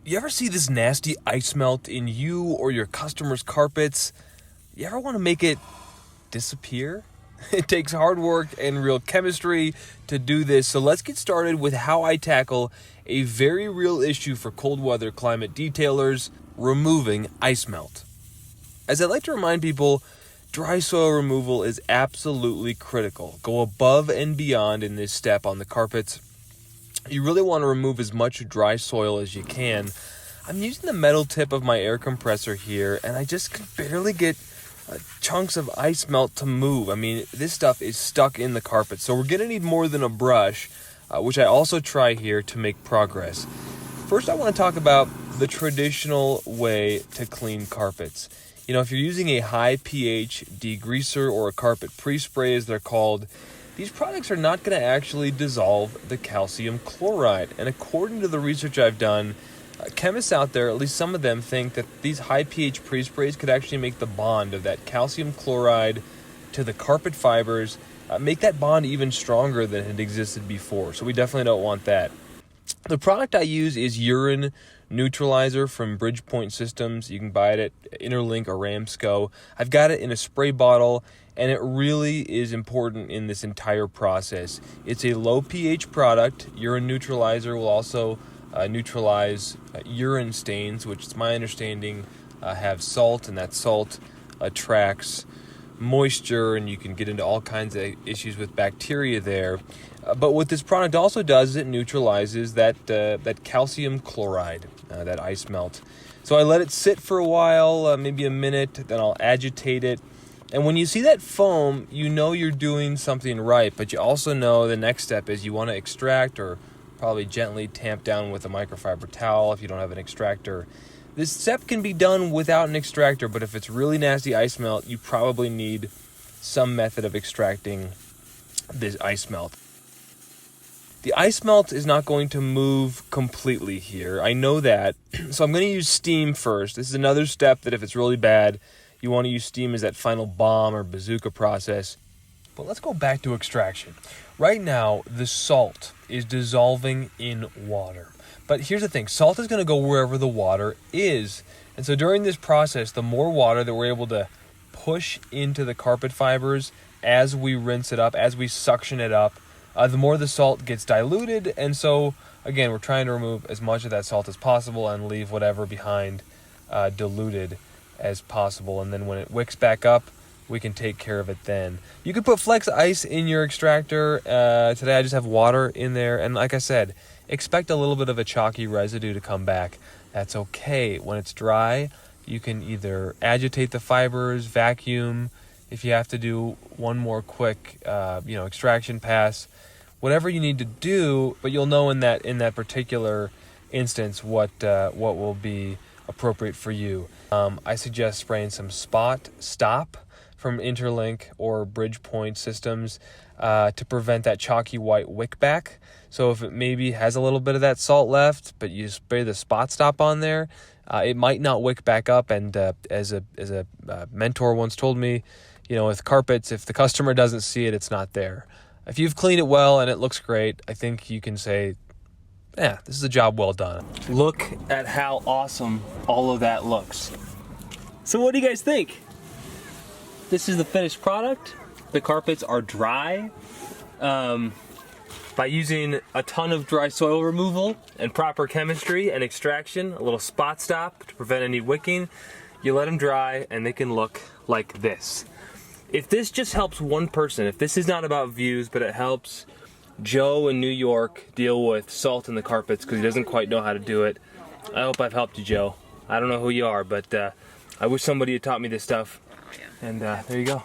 You ever see this nasty ice melt in you or your customers' carpets? You ever want to make it disappear? It takes hard work and real chemistry to do this, so let's get started with how I tackle a very real issue for cold weather climate detailers: removing ice melt. As I like to remind people, dry soil removal is absolutely critical. Go above and beyond in this step on the carpets. You really want to remove as much dry soil as you can. I'm using the metal tip of my air compressor here, and I just can barely get chunks of ice melt to move. I mean, this stuff is stuck in the carpet, so we're going to need more than a brush, which I also try here to make progress. First, I want to talk about the traditional way to clean carpets. You know, if you're using a high pH degreaser or a carpet pre-spray as they're called, these products are not going to actually dissolve the calcium chloride. And according to the research I've done, chemists out there, at least some of them, think that these high pH pre-sprays could actually make the bond of that calcium chloride to the carpet fibers, make that bond even stronger than it existed before. So we definitely don't want that. The product I use is Urine Neutralizer from Bridgepoint Systems. You can buy it at Interlink or Ramsco. I've got it in a spray bottle, and it really is important in this entire process. It's a low pH product. Urine Neutralizer will also neutralize urine stains, which is my understanding have salt, and that salt attracts moisture, and you can get into all kinds of issues with bacteria there. But what this product also does is it neutralizes that calcium chloride, that ice melt. So I let it sit for a while, maybe a minute, then I'll agitate it. And when you see that foam, you know you're doing something right, but you also know the next step is you want to extract, or probably gently tamp down with a microfiber towel if you don't have an extractor. This step can be done without an extractor, but if it's really nasty ice melt, you probably need some method of extracting this ice melt. The ice melt is not going to move completely here. I know that. So I'm going to use steam first. This is another step that if it's really bad, you want to use steam as that final bomb or bazooka process. But let's go back to extraction. Right now, the salt is dissolving in water. But here's the thing, salt is going to go wherever the water is. And so during this process, the more water that we're able to push into the carpet fibers as we rinse it up, as we suction it up, the more the salt gets diluted. And so, again, we're trying to remove as much of that salt as possible and leave whatever behind diluted as possible. And then when it wicks back up, we can take care of it then. You could put flex ice in your extractor. Today I just have water in there. And like I said, expect a little bit of a chalky residue to come back. That's okay. When it's dry, you can either agitate the fibers, vacuum, if you have to do one more quick extraction pass, whatever you need to do, but you'll know in that particular instance what will be appropriate for you. I suggest spraying some Spot Stop from Interlink or Bridgepoint Systems to prevent that chalky white wick back. So if it maybe has a little bit of that salt left, but you spray the Spot Stop on there, it might not wick back up. And as a mentor once told me, with carpets, if the customer doesn't see it, it's not there. If you've cleaned it well and it looks great, I think you can say, yeah, this is a job well done. Look at how awesome all of that looks. So what do you guys think? This is the finished product. The carpets are dry. By using a ton of dry soil removal and proper chemistry and extraction, a little Spot Stop to prevent any wicking, you let them dry and they can look like this. If this just helps one person, if this is not about views, but it helps Joe in New York deal with salt in the carpets because he doesn't quite know how to do it, I hope I've helped you, Joe. I don't know who you are, but I wish somebody had taught me this stuff. And there you go.